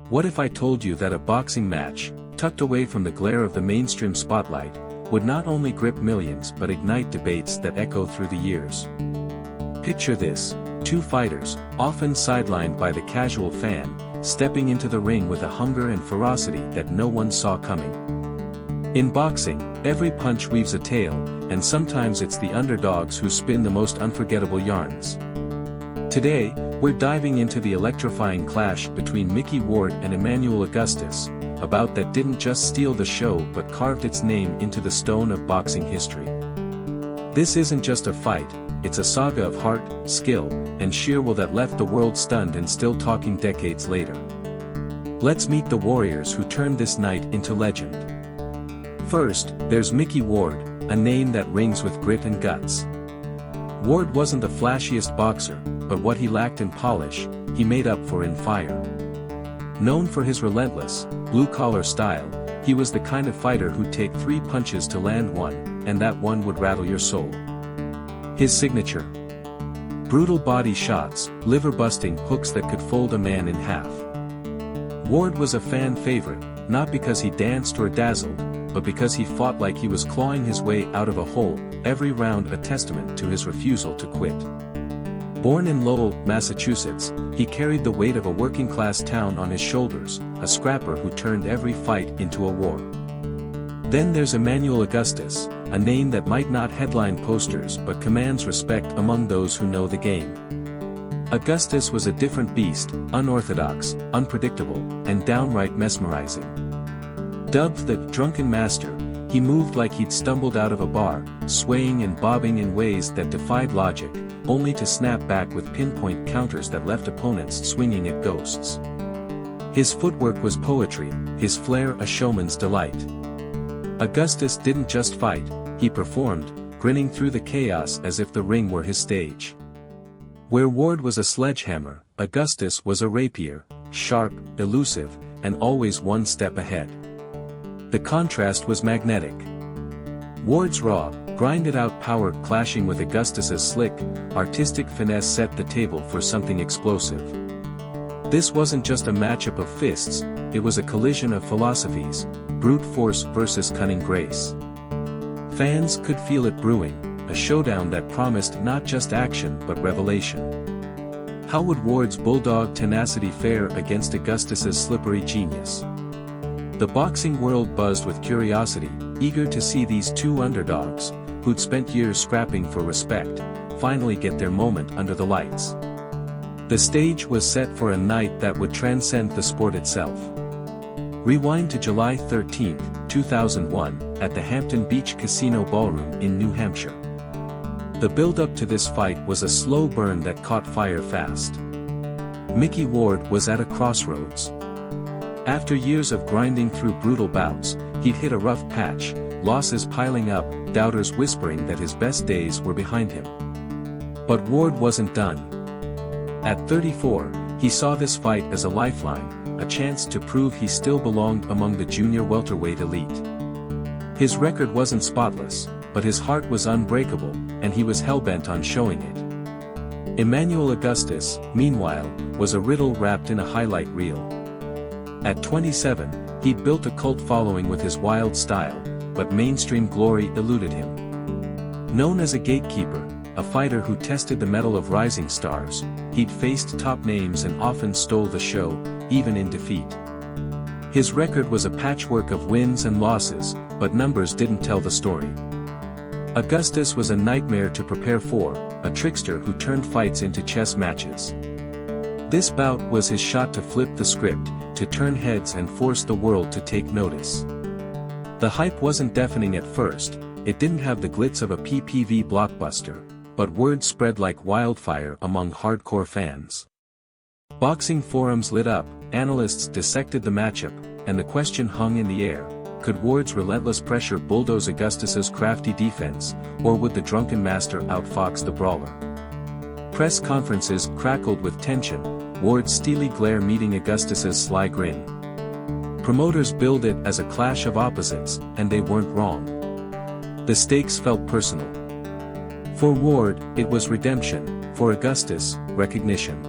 What if I told you that a boxing match, tucked away from the glare of the mainstream spotlight, would not only grip millions but ignite debates that echo through the years? Picture this: two fighters, often sidelined by the casual fan, stepping into the ring with a hunger and ferocity that no one saw coming. In boxing, every punch weaves a tale, and sometimes it's the underdogs who spin the most unforgettable yarns. Today, we're diving into the electrifying clash between Mickey Ward and Emanuel Augustus, a bout that didn't just steal the show but carved its name into the stone of boxing history. This isn't just a fight, it's a saga of heart, skill, and sheer will that left the world stunned and still talking decades later. Let's meet the warriors who turned this night into legend. First, there's Mickey Ward, a name that rings with grit and guts. Ward wasn't the flashiest boxer, but what he lacked in polish, he made up for in fire. Known for his relentless, blue-collar style, he was the kind of fighter who'd take 3 punches to land one, and that one would rattle your soul. His signature: brutal body shots, liver-busting hooks that could fold a man in half. Ward was a fan favorite, not because he danced or dazzled, but because he fought like he was clawing his way out of a hole, every round a testament to his refusal to quit. Born in Lowell, Massachusetts, he carried the weight of a working-class town on his shoulders, a scrapper who turned every fight into a war. Then there's Emanuel Augustus, a name that might not headline posters but commands respect among those who know the game. Augustus was a different beast, unorthodox, unpredictable, and downright mesmerizing. Dubbed the Drunken Master, he moved like he'd stumbled out of a bar, swaying and bobbing in ways that defied logic, only to snap back with pinpoint counters that left opponents swinging at ghosts. His footwork was poetry, his flair a showman's delight. Augustus didn't just fight, he performed, grinning through the chaos as if the ring were his stage. Where Ward was a sledgehammer, Augustus was a rapier, sharp, elusive, and always one step ahead. The contrast was magnetic. Ward's raw, grinded-out power clashing with Augustus's slick, artistic finesse set the table for something explosive. This wasn't just a matchup of fists, it was a collision of philosophies, brute force versus cunning grace. Fans could feel it brewing, a showdown that promised not just action but revelation. How would Ward's bulldog tenacity fare against Augustus's slippery genius? The boxing world buzzed with curiosity, eager to see these two underdogs, who'd spent years scrapping for respect, finally get their moment under the lights. The stage was set for a night that would transcend the sport itself. Rewind to July 13, 2001, at the Hampton Beach Casino Ballroom in New Hampshire. The build-up to this fight was a slow burn that caught fire fast. Mickey Ward was at a crossroads. After years of grinding through brutal bouts, he'd hit a rough patch, losses piling up, doubters whispering that his best days were behind him. But Ward wasn't done. At 34, he saw this fight as a lifeline, a chance to prove he still belonged among the junior welterweight elite. His record wasn't spotless, but his heart was unbreakable, and he was hell-bent on showing it. Emanuel Augustus, meanwhile, was a riddle wrapped in a highlight reel. At 27, he'd built a cult following with his wild style, but mainstream glory eluded him. Known as a gatekeeper, a fighter who tested the mettle of rising stars, he'd faced top names and often stole the show, even in defeat. His record was a patchwork of wins and losses, but numbers didn't tell the story. Augustus was a nightmare to prepare for, a trickster who turned fights into chess matches. This bout was his shot to flip the script, to turn heads and force the world to take notice. The hype wasn't deafening at first, it didn't have the glitz of a PPV blockbuster, but word spread like wildfire among hardcore fans. Boxing forums lit up, analysts dissected the matchup, and the question hung in the air: could Ward's relentless pressure bulldoze Augustus's crafty defense, or would the Drunken Master outfox the brawler? Press conferences crackled with tension, Ward's steely glare meeting Augustus's sly grin. Promoters billed it as a clash of opposites, and they weren't wrong. The stakes felt personal. For Ward, it was redemption, for Augustus, recognition.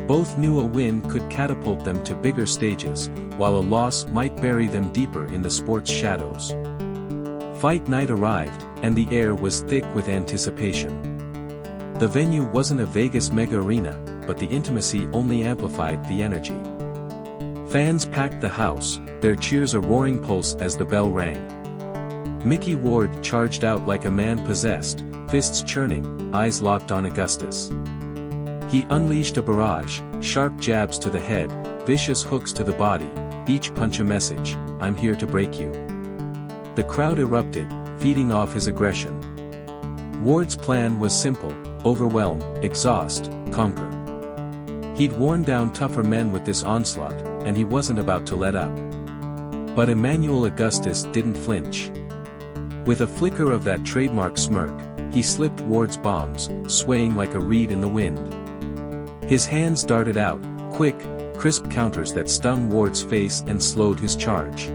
Both knew a win could catapult them to bigger stages, while a loss might bury them deeper in the sport's shadows. Fight night arrived, and the air was thick with anticipation. The venue wasn't a Vegas mega arena, but the intimacy only amplified the energy. Fans packed the house, their cheers a roaring pulse as the bell rang. Mickey Ward charged out like a man possessed, fists churning, eyes locked on Augustus. He unleashed a barrage, sharp jabs to the head, vicious hooks to the body, each punch a message, I'm here to break you. The crowd erupted, feeding off his aggression. Ward's plan was simple: overwhelm, exhaust, conquer. He'd worn down tougher men with this onslaught, and he wasn't about to let up. But Emanuel Augustus didn't flinch. With a flicker of that trademark smirk, he slipped Ward's bombs, swaying like a reed in the wind. His hands darted out, quick, crisp counters that stung Ward's face and slowed his charge.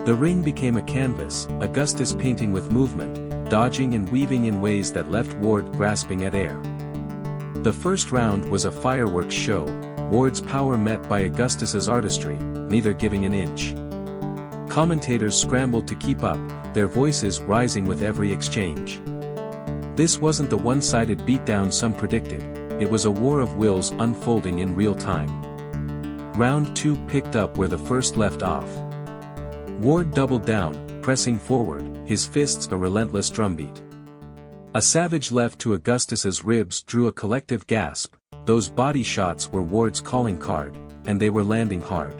The ring became a canvas, Augustus painting with movement, dodging and weaving in ways that left Ward grasping at air. The first round was a fireworks show, Ward's power met by Augustus's artistry, neither giving an inch. Commentators scrambled to keep up, their voices rising with every exchange. This wasn't the one-sided beatdown some predicted, it was a war of wills unfolding in real time. Round 2 picked up where the first left off. Ward doubled down, pressing forward, his fists a relentless drumbeat. A savage left to Augustus's ribs drew a collective gasp. Those body shots were Ward's calling card, and they were landing hard.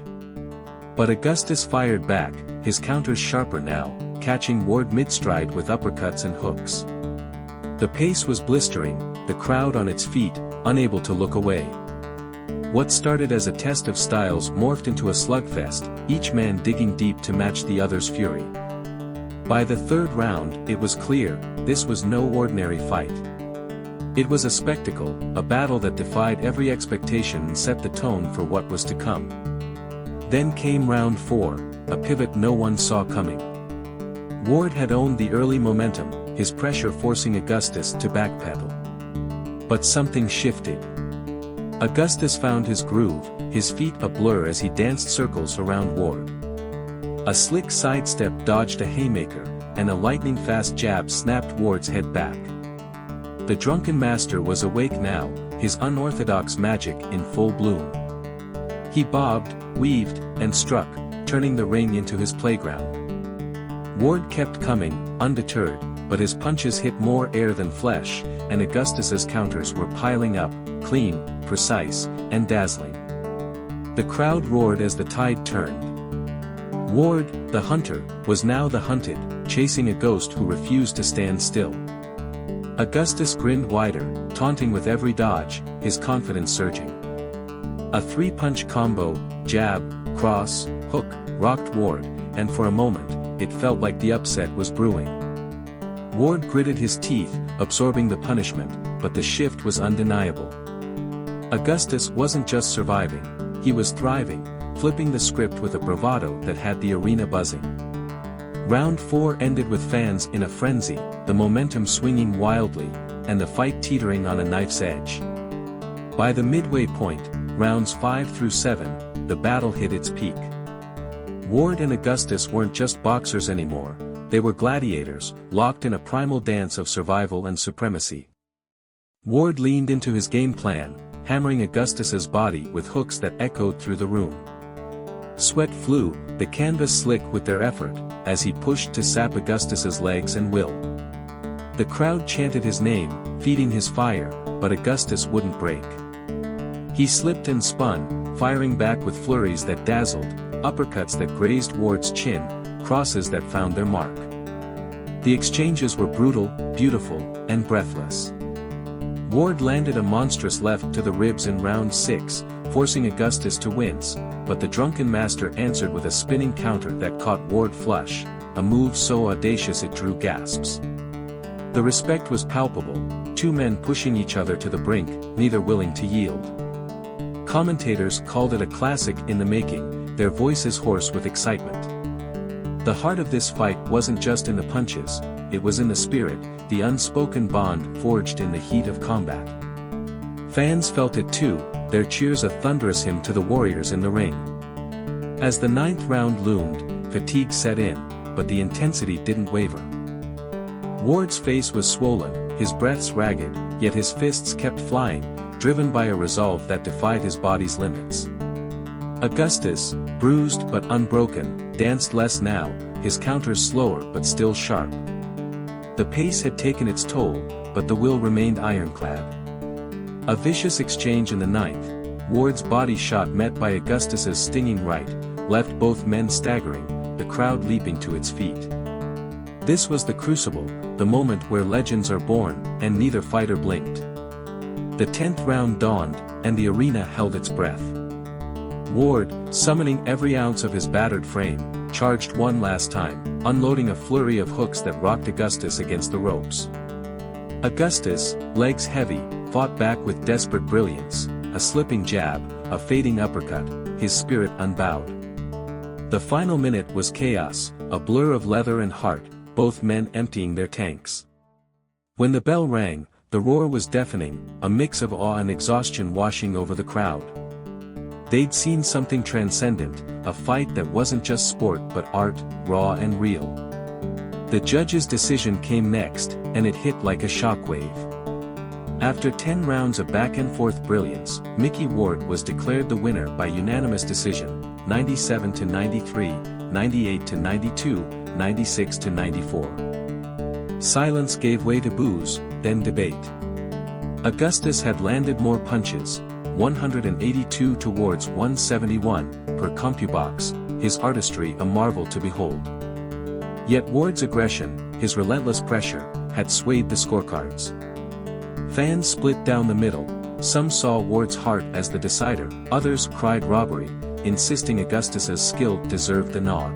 But Augustus fired back, his counters sharper now, catching Ward mid-stride with uppercuts and hooks. The pace was blistering, the crowd on its feet, unable to look away. What started as a test of styles morphed into a slugfest, each man digging deep to match the other's fury. By the third round, it was clear, this was no ordinary fight. It was a spectacle, a battle that defied every expectation and set the tone for what was to come. Then came round 4, a pivot no one saw coming. Ward had owned the early momentum, his pressure forcing Augustus to backpedal. But something shifted. Augustus found his groove, his feet a blur as he danced circles around Ward. A slick sidestep dodged a haymaker, and a lightning-fast jab snapped Ward's head back. The Drunken Master was awake now, his unorthodox magic in full bloom. He bobbed, weaved, and struck, turning the ring into his playground. Ward kept coming, undeterred, but his punches hit more air than flesh, and Augustus's counters were piling up, clean, precise, and dazzling. The crowd roared as the tide turned. Ward, the hunter, was now the hunted, chasing a ghost who refused to stand still. Augustus grinned wider, taunting with every dodge, his confidence surging. A 3-punch combo, jab, cross, hook, rocked Ward, and for a moment, it felt like the upset was brewing. Ward gritted his teeth, absorbing the punishment, but the shift was undeniable. Augustus wasn't just surviving, he was thriving, flipping the script with a bravado that had the arena buzzing. Round 4 ended with fans in a frenzy, the momentum swinging wildly, and the fight teetering on a knife's edge. By the midway point, rounds 5 through 7, the battle hit its peak. Ward and Augustus weren't just boxers anymore, they were gladiators, locked in a primal dance of survival and supremacy. Ward leaned into his game plan, hammering Augustus's body with hooks that echoed through the room. Sweat flew, the canvas slick with their effort, as he pushed to sap Augustus's legs and will. The crowd chanted his name, feeding his fire, but Augustus wouldn't break. He slipped and spun, firing back with flurries that dazzled, uppercuts that grazed Ward's chin, crosses that found their mark. The exchanges were brutal, beautiful, and breathless. Ward landed a monstrous left to the ribs in round 6, forcing Augustus to wince, but the Drunken Master answered with a spinning counter that caught Ward flush, a move so audacious it drew gasps. The respect was palpable, two men pushing each other to the brink, neither willing to yield. Commentators called it a classic in the making, their voices hoarse with excitement. The heart of this fight wasn't just in the punches, it was in the spirit, the unspoken bond forged in the heat of combat. Fans felt it too, their cheers a thunderous hymn to the warriors in the ring. As the ninth round loomed, fatigue set in, but the intensity didn't waver. Ward's face was swollen, his breaths ragged, yet his fists kept flying, driven by a resolve that defied his body's limits. Augustus, bruised but unbroken, danced less now, his counters slower but still sharp. The pace had taken its toll, but the will remained ironclad. A vicious exchange in the ninth, Ward's body shot met by Augustus's stinging right, left both men staggering, the crowd leaping to its feet. This was the crucible, the moment where legends are born, and neither fighter blinked. The 10th round dawned, and the arena held its breath. Ward, summoning every ounce of his battered frame, charged one last time, unloading a flurry of hooks that rocked Augustus against the ropes. Augustus, legs heavy, fought back with desperate brilliance, a slipping jab, a fading uppercut, his spirit unbowed. The final minute was chaos, a blur of leather and heart, both men emptying their tanks. When the bell rang, the roar was deafening, a mix of awe and exhaustion washing over the crowd. They'd seen something transcendent, a fight that wasn't just sport but art, raw and real. The judge's decision came next, and it hit like a shockwave. After 10 rounds of back-and-forth brilliance, Mickey Ward was declared the winner by unanimous decision, 97-93, 98-92, 96-94. Silence gave way to boos, then debate. Augustus had landed more punches, 182 towards 171, per CompuBox, his artistry a marvel to behold. Yet Ward's aggression, his relentless pressure, had swayed the scorecards. Fans split down the middle, some saw Ward's heart as the decider, others cried robbery, insisting Augustus's skill deserved the nod.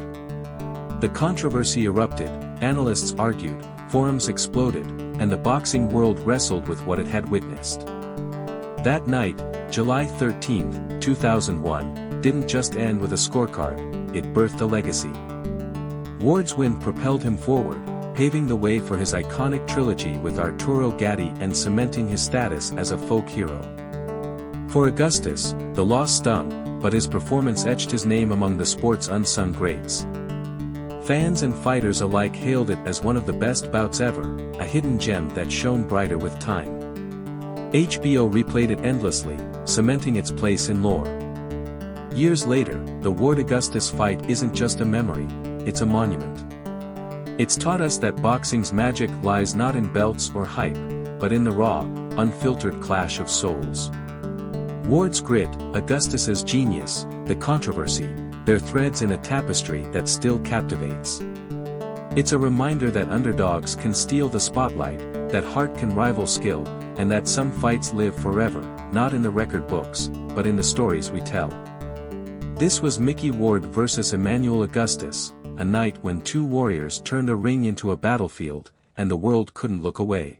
The controversy erupted, analysts argued, forums exploded, and the boxing world wrestled with what it had witnessed. That night, July 13, 2001, didn't just end with a scorecard, it birthed a legacy. Ward's win propelled him forward, paving the way for his iconic trilogy with Arturo Gatti and cementing his status as a folk hero. For Augustus, the loss stung, but his performance etched his name among the sport's unsung greats. Fans and fighters alike hailed it as one of the best bouts ever, a hidden gem that shone brighter with time. HBO replayed it endlessly, cementing its place in lore. Years later, the Ward-Augustus fight isn't just a memory, it's a monument. It's taught us that boxing's magic lies not in belts or hype, but in the raw, unfiltered clash of souls. Ward's grit, Augustus's genius, the controversy, they're threads in a tapestry that still captivates. It's a reminder that underdogs can steal the spotlight, that heart can rival skill, and that some fights live forever, not in the record books, but in the stories we tell. This was Mickey Ward versus Emanuel Augustus, a night when two warriors turned a ring into a battlefield, and the world couldn't look away.